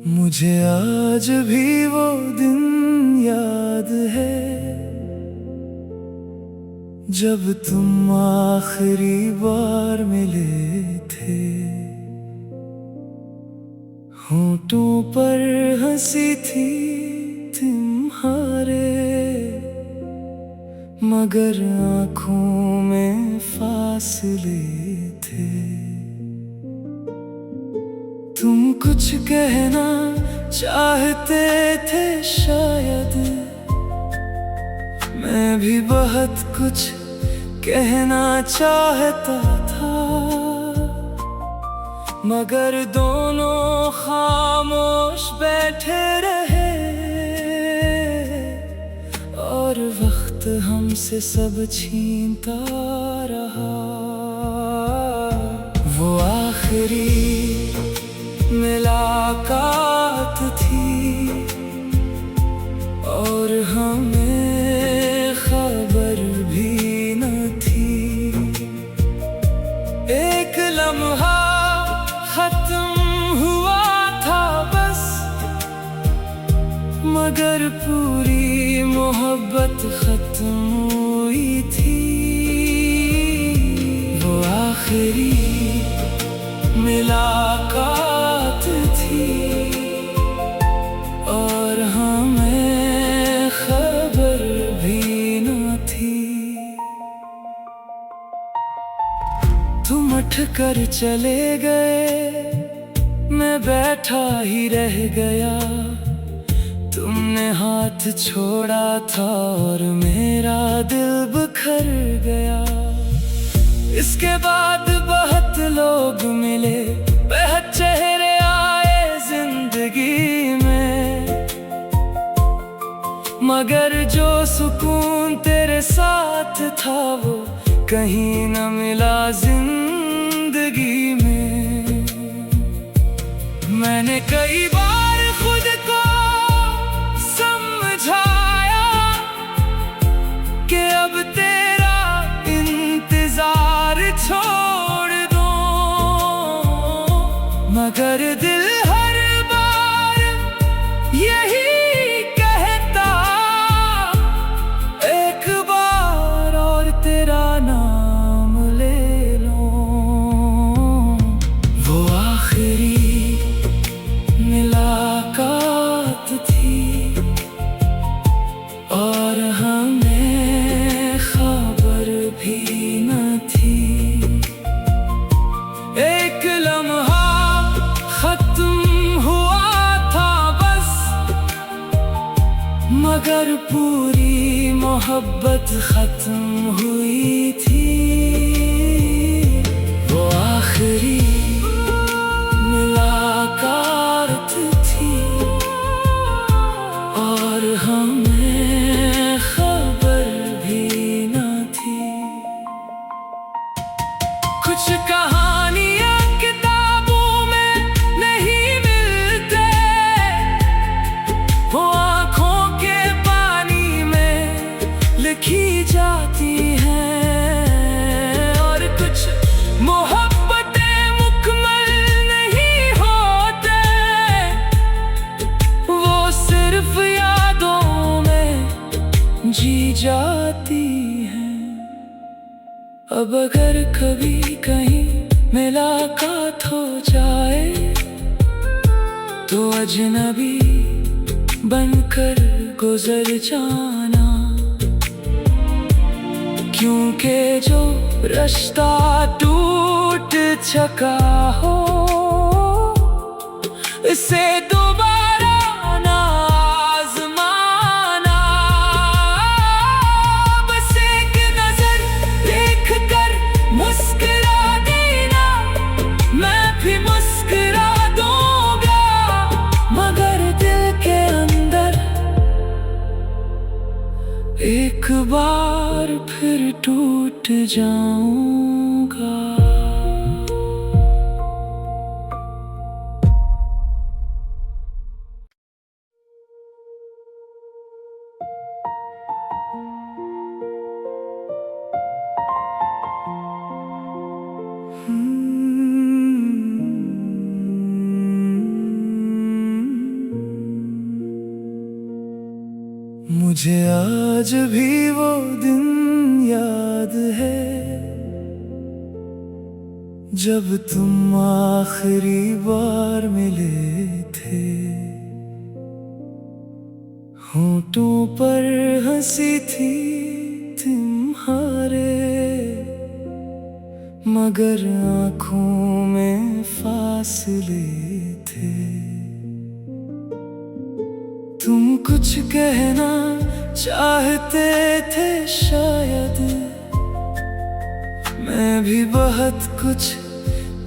मुझे आज भी वो दिन याद है जब तुम आखिरी बार मिले थे। होंठों पर हंसी थी तुम्हारे, मगर आँखों में फासले थे। तुम कुछ कहना चाहते थे शायद, मैं भी बहुत कुछ कहना चाहता था, मगर दोनों खामोश बैठे रहे और वक्त हमसे सब छीनता रहा। वो आखिरी मुलाकात थी और हमें खबर भी न थी। एक लम्हा खत्म हुआ था बस, मगर पूरी मोहब्बत खत्म हुई थी। वो आखिरी मुलाकात थी और हमें खबर भी न थी। तुम उठ कर चले गए, मैं बैठा ही रह गया। तुमने हाथ छोड़ा था और मेरा दिल बिखर गया। इसके बाद बहुत लोग मिले, बेहद चेहरे आए जिंदगी में, मगर जो सुकून तेरे साथ था वो कहीं न मिला जिंदगी में। मैंने कई बार खुद को समझाया कि अब तेरा इंतजार छोड़ दो, मगर दिल हर बार यही कहता, एक बार और तेरा नाम ले लो। वो आखिरी मुलाकात थी और हमें खबर भी न थी। एक लम्हा खत्म हुआ था बस, मगर पूरी मोहब्बत खत्म हुई थी। वो आखिरी मुलाकात थी और हमें खबर भी न थी। कुछ कहानियां किताबों में नहीं मिलते, वो आँखों के पानी में लिखी जाती हैं। और कुछ मोहब्बतें मुकम्मल नहीं होते, वो सिर्फ यादों में जी जाती हैं। अब अगर कभी कहीं मुलाकात हो जाए तो अजनबी बनकर गुजर जाना, क्योंकि जो रास्ता टूट चुका हो इसे दोबारा ना आज़माना। बस एक नजर देख कर मुस्कुरा देना, मैं भी मुस्कुरा दूंगा, मगर दिल के अंदर एक बार फिर टूट जाऊंगा। मुझे आज भी वो दिन याद है जब तुम आखिरी बार मिले थे। होंठों पर हंसी थी तुम्हारे, मगर आँखों में फासले थे। तुम कुछ कहना चाहते थे शायद, मैं भी बहुत कुछ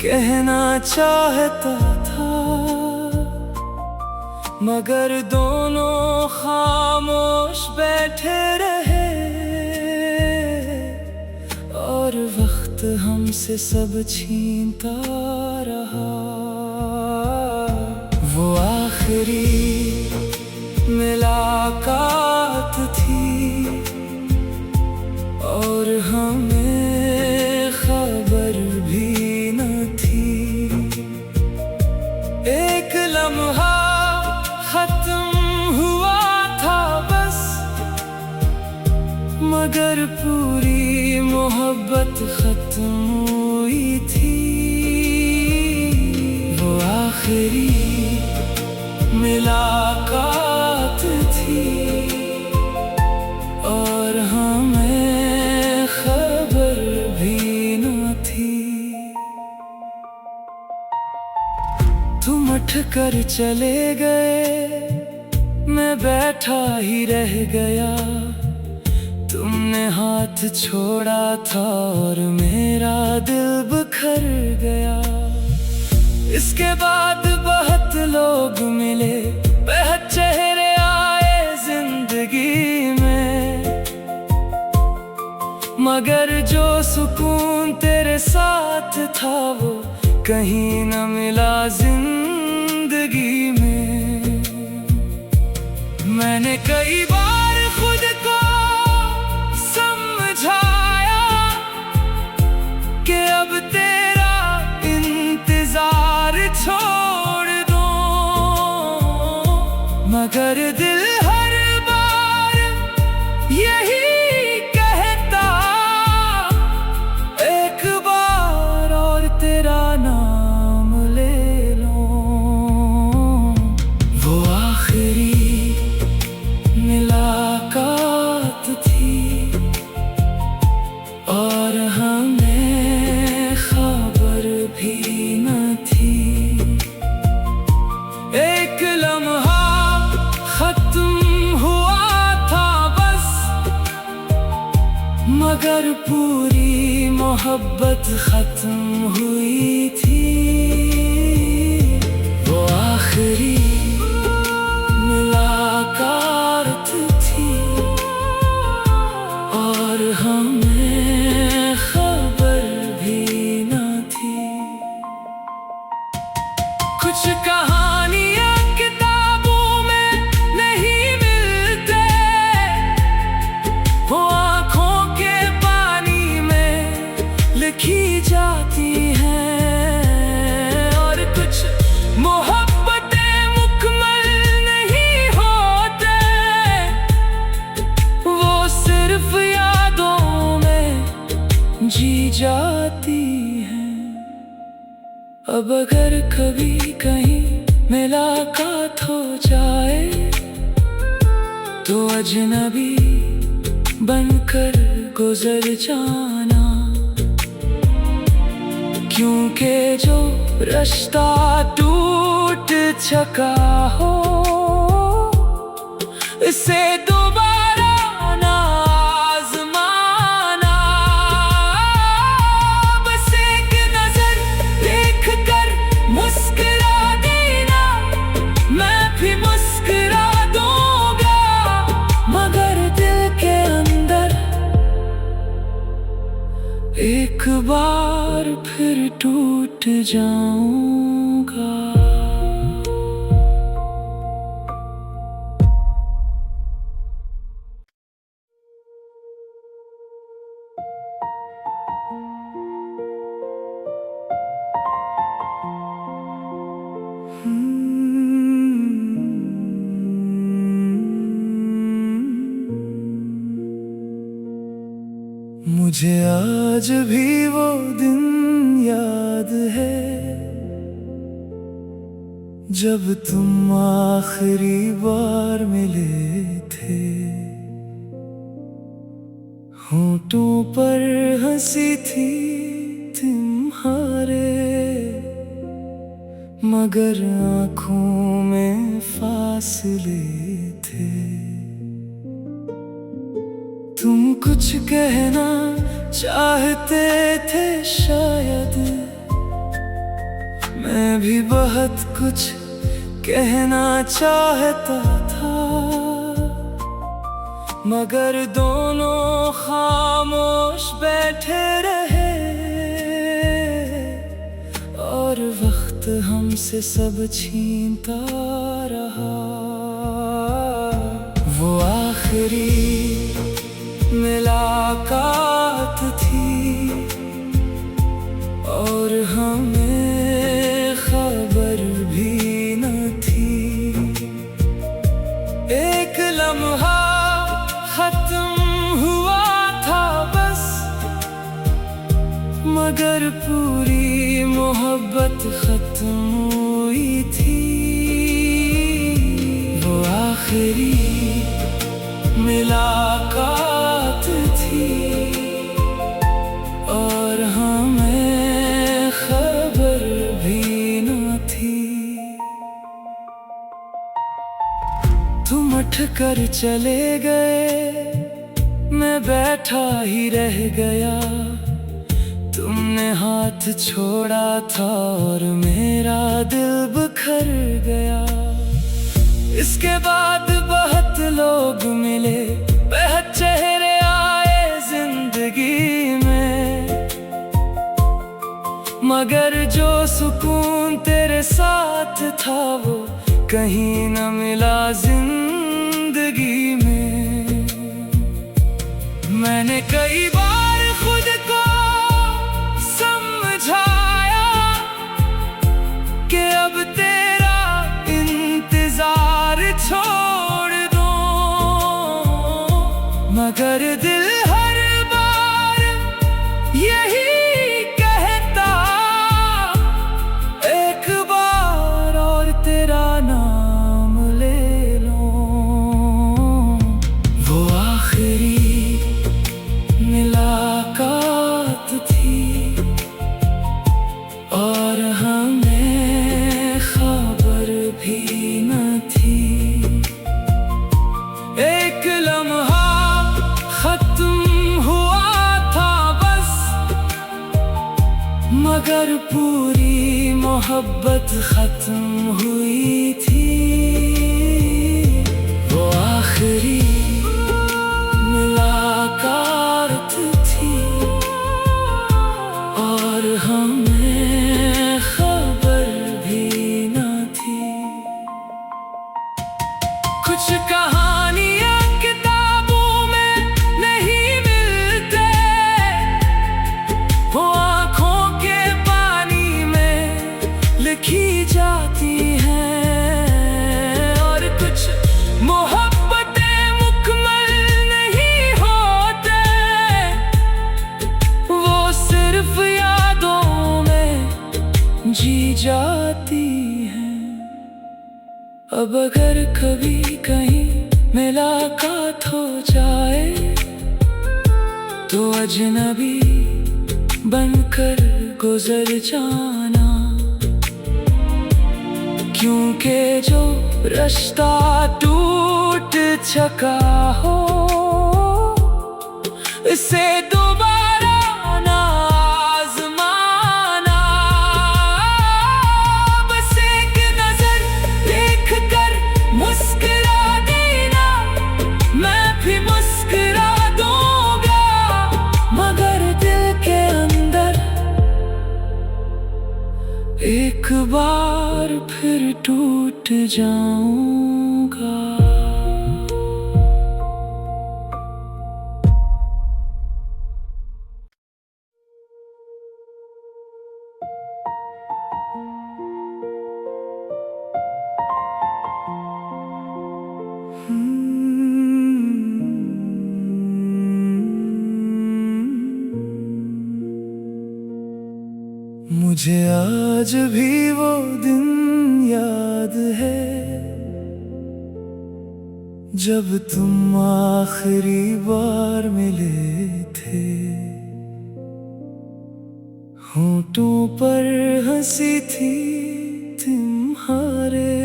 कहना चाहता था, मगर दोनों खामोश बैठे रहे और वक्त हमसे सब छीनता रहा। वो आखिरी मुलाकात थी और हमें खबर भी न थी। एक लम्हा खत्म हुआ था बस, मगर पूरी मोहब्बत खत्म हुई थी। वो आखिरी मुलाकात थी और हमें खबर भी न थी। तुम उठ कर चले गए, मैं बैठा ही रह गया। तुमने हाथ छोड़ा था और मेरा दिल बिखर गया। इसके बाद बहुत लोग मिले, बहुत चेहरे आए जिंदगी में, मगर जो सुकून तेरे साथ था वो कहीं न मिला जिंदगी में। मैंने कई बार खुद को समझाया कि अब तेरा इंतजार छोड़ दो, मगर दिल हर बार यही कहता, एक बार और तेरा नाम ले लो। वो आखिरी मुलाकात थी और हमें खबर भी न थी। एक लम्हा खत्म हुआ था बस, मगर पूरी मोहब्बत खत्म हुई थी। वो आखिरी मुलाकात थी और हमें खबर भी न थी। कुछ कहानियां किताबों में नहीं मिलते, वो आँखों के पानी में लिखी जाती हैं। और कुछ मोहब्बतें मुकम्मल नहीं होते, वो सिर्फ यादों में जी जाती हैं। अब अगर कभी कहीं मुलाकात हो जाए तो अजनबी बनकर गुजर जाना, क्योंकि जो रास्ता टूट चुका हो इसे दोबारा ना आज़माना। बस एक नजर देख कर मुस्कुरा देना, मैं भी मुस्कुरा दूंगा, मगर दिल के अंदर एक बार फिर टूट जाऊंगा। मुझे आज भी वो दिन याद है जब तुम आखिरी बार मिले थे। होंठों पर हंसी थी तुम्हारे, मगर आँखों में फासले थे। तुम कुछ कहना चाहते थे शायद, मैं भी बहुत कुछ कहना चाहता था, मगर दोनों खामोश बैठे रहे और वक्त हमसे सब छीनता रहा। वो आखिरी मुलाकात थी और हमें खबर भी न थी। एक लम्हा खत्म हुआ था बस, मगर पूरी मोहब्बत खत्म हुई थी। वो आखिरी मुलाकात थी और हमें खबर भी न थी। तुम उठ कर चले गए, मैं बैठा ही रह गया। तुमने हाथ छोड़ा था और मेरा दिल बिखर गया। इसके बाद बहुत लोग मिले, बहुत चेहरे आए जिंदगी में, मगर जो सुकून तेरे साथ था वो कहीं न मिला जिंदगी में। मैंने कई बार खुद को समझाया कि अब तेरा इंतजार छोड़ दो, मगर दिल हर बार यही कहता, एक बार और तेरा नाम ले लो। वो आखिरी मुलाकात थी और हमें खबर भी न थी। एक लम्हा खत्म हुआ था बस, मगर पूरी मोहब्बत खत्म हुई थी। वो आखिरी मुलाकात थी और हमें खबर भी न थी। कुछ कहानियाँ किताबों में नहीं मिलते, वो आँखों के पानी में लिखी जाती हैं। और कुछ मोहब्बतें मुकम्मल नहीं होते, वो सिर्फ यादों में जी जाती हैं। अब अगर कभी कहीं मुलाकात हो जाए तो अजनबी बनकर गुजर जाना, क्योंकि जो रास्ता टूट चुका हो इसे दोबारा ना आज़माना। बस एक नजर देख कर मुस्कुरा देना, मैं भी मुस्कुरा दूंगा, मगर दिल के अंदर एक बार फिर टूट जाऊंगा। मुझे आज भी वो दिन याद है जब तुम आखिरी बार मिले थे। होंठों पर हंसी थी तुम्हारे,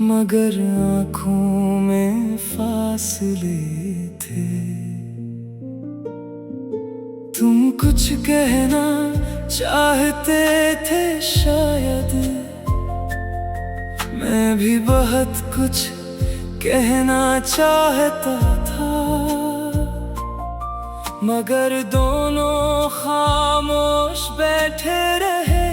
मगर आँखों में फासले थे। तुम कुछ कहना चाहते थे शायद, मैं भी बहुत कुछ कहना चाहता था, मगर दोनों खामोश बैठे रहे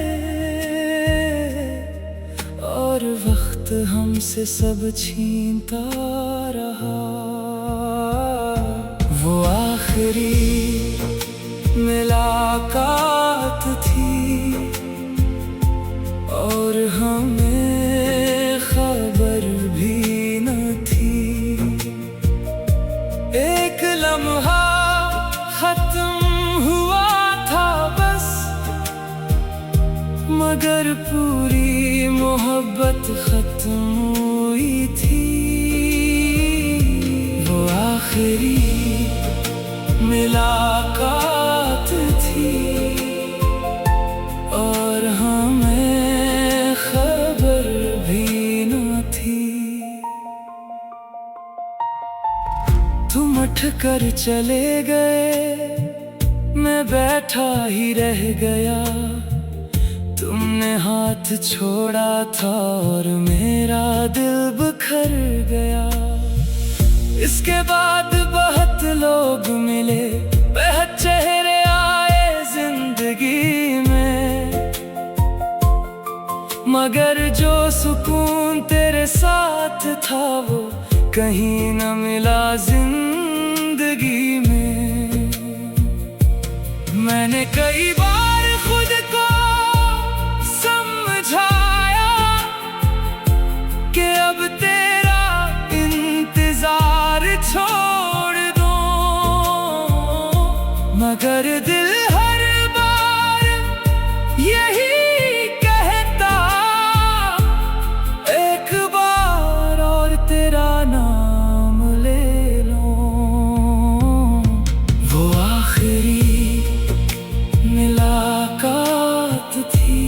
और वक्त हमसे सब छीनता रहा। वो आखिरी मुलाकात थी और हमें खबर भी न थी। एक लम्हा खत्म हुआ था बस, मगर पूरी मोहब्बत खत्म हुई थी। वो आखिरी मुलाकात थी और हमें खबर भी न थी। तुम उठ कर चले गए, मैं बैठा ही रह गया। तुमने हाथ छोड़ा था और मेरा दिल बिखर गया। इसके बाद बहुत लोग मिले, बहुत चेहरे आए जिंदगी में, मगर जो सुकून तेरे साथ था वो कहीं न मिला जिंदगी में। मैंने कई बार खुद को समझाया कि अब तेरा इंतजार छोड़ दो, मगर दिल हर बार यही कहता, एक बार और तेरा नाम ले लो। वो आखिरी मुलाकात थी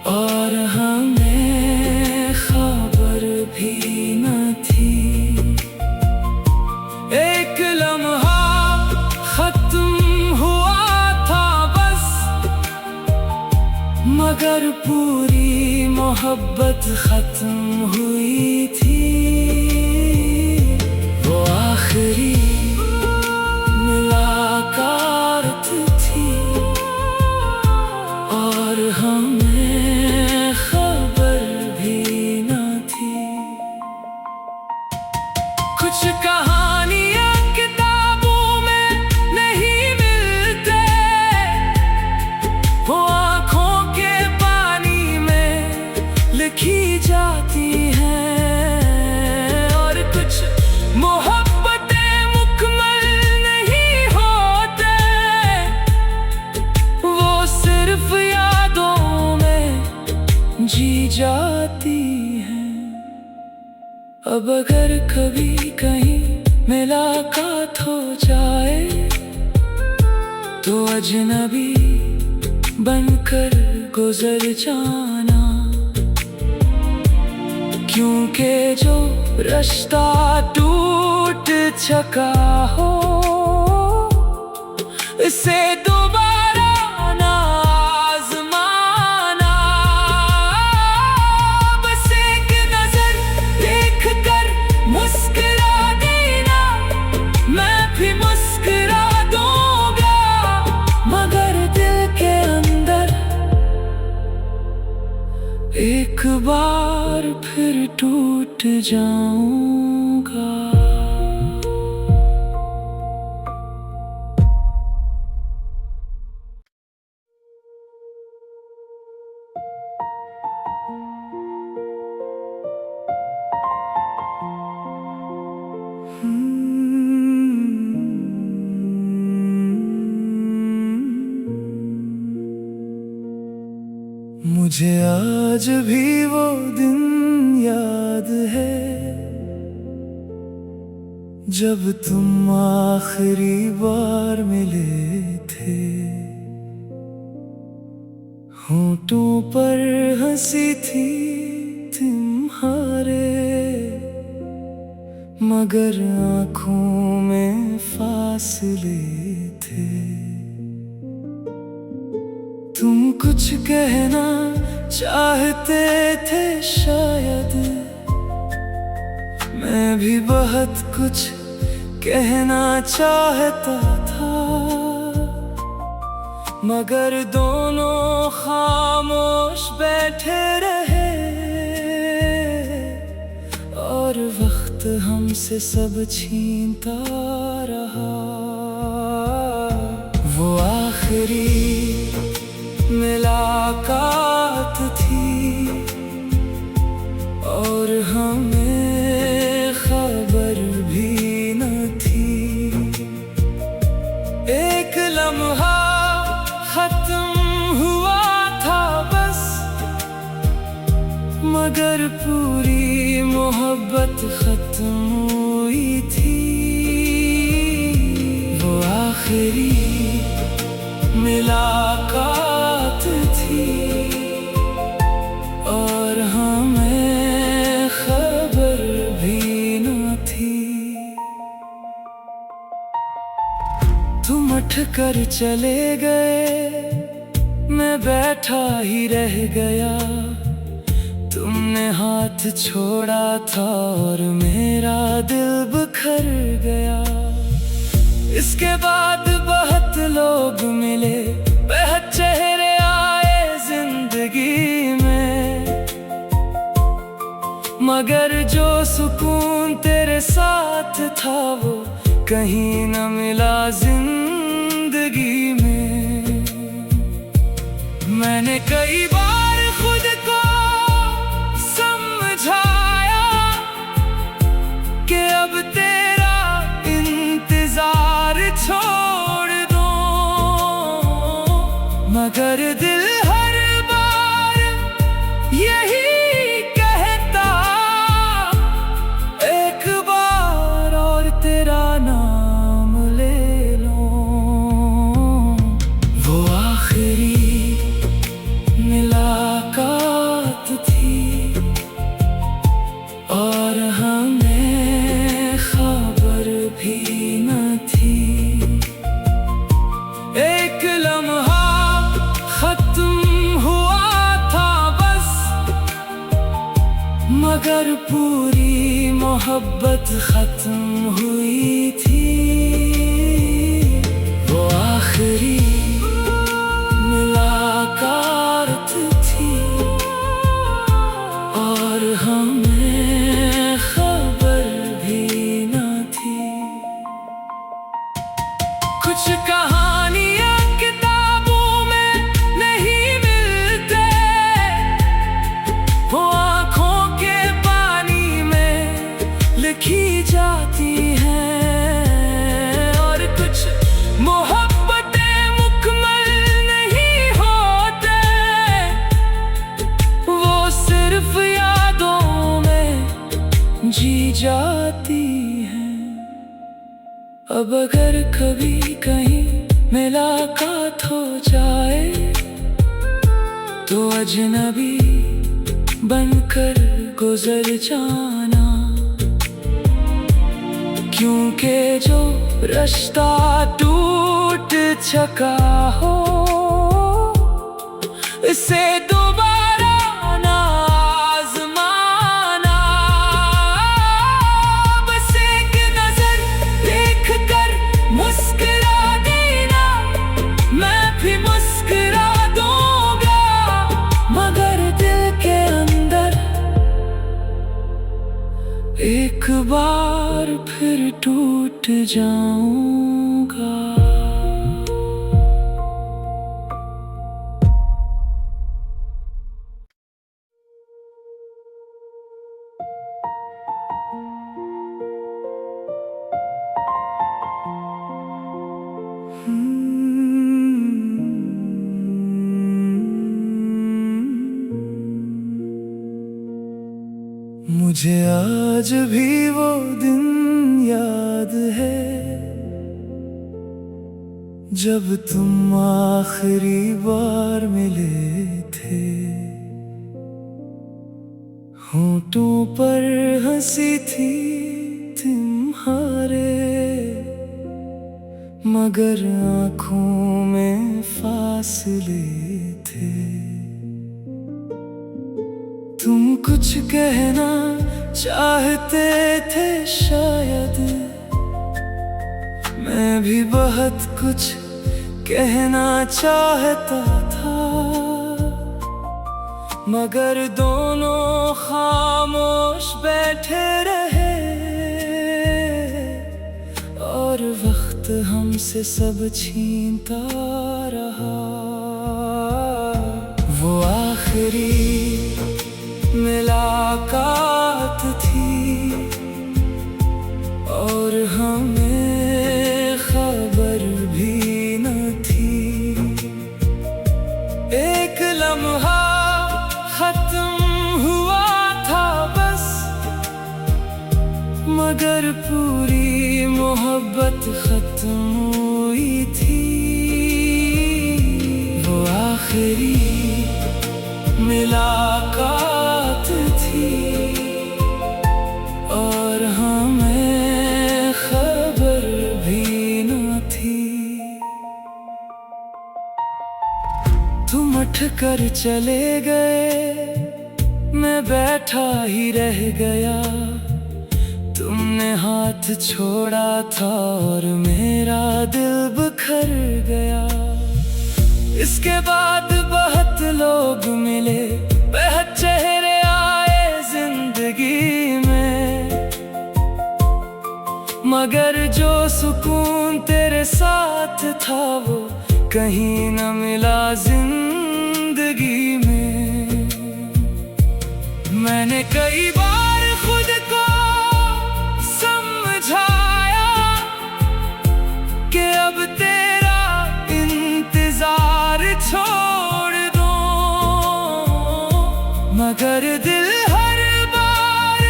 और हमें खबर भी न थी। एक लम्हा खत्म हुआ था बस, मगर पूरी मोहब्बत खत्म हुई थी। वो आखिरी मुलाकात थी और हमें खबर भी न थी। कुछ कहानियाँ किताबों में नहीं मिलते, वो आँखों के पानी में लिखी जाती हैं। और कुछ मोहब्बतें मुकम्मल नहीं होते, वो सिर्फ यादों में जी जाती हैं। अब अगर कभी कहीं मुलाकात हो जाए तो अजनबी बनकर गुजर जाना, क्योंकि जो रास्ता टूट चुका हो इसे दोबारा ना आज़माना। बस एक नजर देख कर मुस्कुरा देना, मैं भी मुस्कुरा दूंगा, मगर दिल के अंदर एक बार फिर टूट जाऊंगा। मुझे आज भी वो दिन याद है जब तुम आखिरी बार मिले थे। होंठों पर हंसी थी तुम्हारे, मगर आँखों में फासले थे। तुम कुछ कहना चाहते थे शायद, मैं भी बहुत कुछ कहना चाहता था, मगर दोनों खामोश बैठे रहे और वक्त हमसे सब छीनता रहा। वो आखिरी मुलाकात थी और हमें खबर भी न थी। एक लम्हा खत्म हुआ था बस, मगर पूरी मोहब्बत खत्म हुई थी। वो आखिरी मुलाकात थी और हमें खबर भी न थी। तुम उठ कर चले गए, मैं बैठा ही रह गया। तुमने हाथ छोड़ा था और मेरा दिल बिखर गया। इसके बाद बहुत लोग मिले, बहुत चेहरे आए जिंदगी में, मगर जो सुकून तेरे साथ था वो कहीं न मिला जिंदगी में। मैंने कई बार खुद को समझाया कि अब तेरा इंतजार छोड़ दो, मगर दिल हर बार यही कहता, एक बार और तेरा नाम ले लो। वो आखिरी मुलाकात थी और हमें खबर भी न थी। एक लम्हा खत्म हुआ था बस, मगर पूरी मोहब्बत खत्म हुई थी। वो आखिरी मुलाकात थी और हमें खबर भी न थी। कुछ कहानियाँ किताबों में नहीं मिलते, वो आँखों के पानी में लिखी जाती हैं। और कुछ मोहब्बतें मुकम्मल नहीं होते, वो सिर्फ यादों में जी जाती हैं। अब अगर कभी कहीं मुलाकात हो जाए तो अजनबी बनकर गुजर जाना, क्योंकि जो रास्ता टूट चुका हो इसे दोबारा ना आज़माना। बस एक नजर देख कर मुस्कुरा देना, मैं भी मुस्कुरा दूंगा, मगर दिल के अंदर एक बार फिर टूट जाऊंगा। मुझे आज भी वो दिन याद है जब तुम आखिरी बार मिले थे। होंठों पर हंसी थी तुम्हारे, मगर आँखों में फासले थे। तुम कुछ कहना चाहते थे शायद, मैं भी बहुत कुछ कहना चाहता था, मगर दोनों खामोश बैठे रहे और वक्त हमसे सब छीनता रहा। वो आखिरी मुलाकात थी और हमें खबर भी न थी। एक लम्हा खत्म हुआ था बस, मगर पूरी मोहब्बत खत्म हुई थी। वो आखिरी मुलाकात थी और हमें खबर भी न थी। तुम उठ कर चले गए, मैं बैठा ही रह गया। तुमने हाथ छोड़ा था और मेरा दिल बिखर गया। इसके बाद बहुत लोग मिले, बहुत चेहरे आए जिंदगी में, मगर जो सुकून तेरे साथ था वो कहीं न मिला जिंदगी में। मैंने कई बार खुद को समझाया कि अब तेरा इंतजार छोड़ दो, मगर दिल हर बार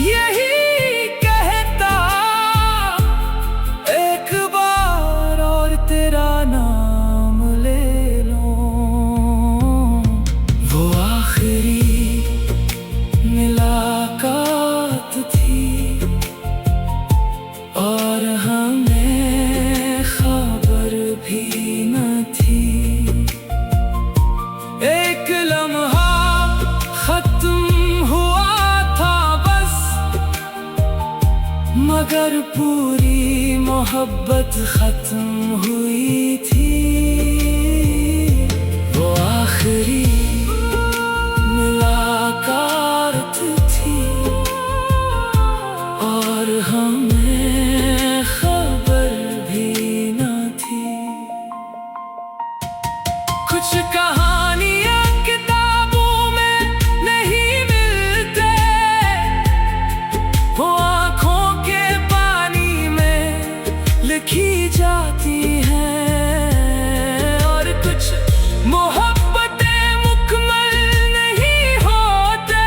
यही कहता, एक बार और तेरा नाम ले लो। वो आखिरी मुलाकात थी और हमें खबर भी न थी। एक लम्हा खत्म हुआ था बस, मगर पूरी मोहब्बत खत्म हुई थी। वो आखिरी मुलाकात थी और हमें खबर भी न थी। कुछ कहानियां किताबों में नहीं मिलते, वो आँखों के पानी में लिखी जाती हैं। और कुछ मोहब्बतें मुकम्मल नहीं होते,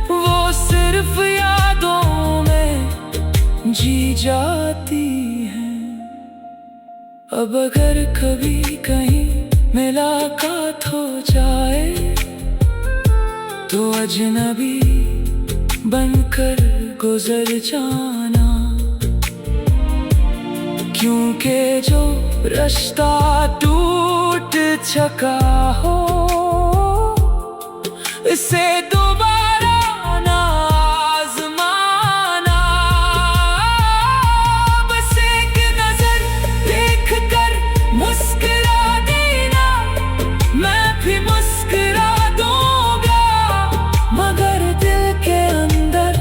वो सिर्फ यादों में जी जाती हैं। अब अगर कभी कहीं मुलाकात हो जाए तो अजनबी बनकर गुजर जाना, क्योंकि जो रास्ता टूट चुका हो इसे दोबारा ना आज़माना। बस एक नजर देख कर मुस्कुरा देना, मैं भी मुस्कुरा दूंगा, मगर दिल के अंदर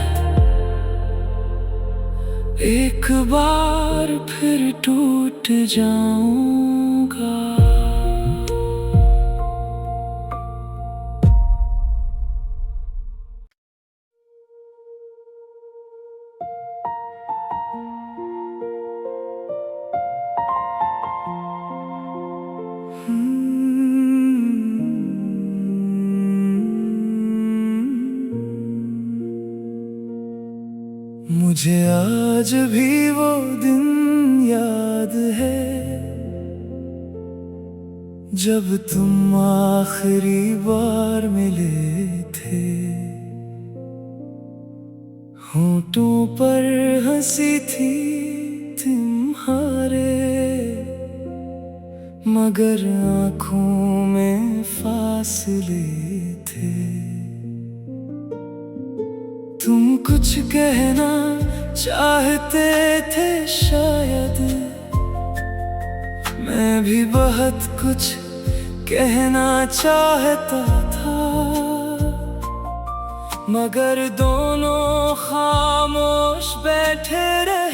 एक बार फिर टूट जाऊंगा। मुझे आज भी वो दिन याद है जब तुम आखिरी बार मिले थे। होंठों पर हंसी थी तुम्हारे, मगर आँखों में फासले थे। तुम कुछ कहना चाहते थे शायद, मैं भी बहुत कुछ कहना चाहता था, मगर दोनों खामोश बैठे रहे।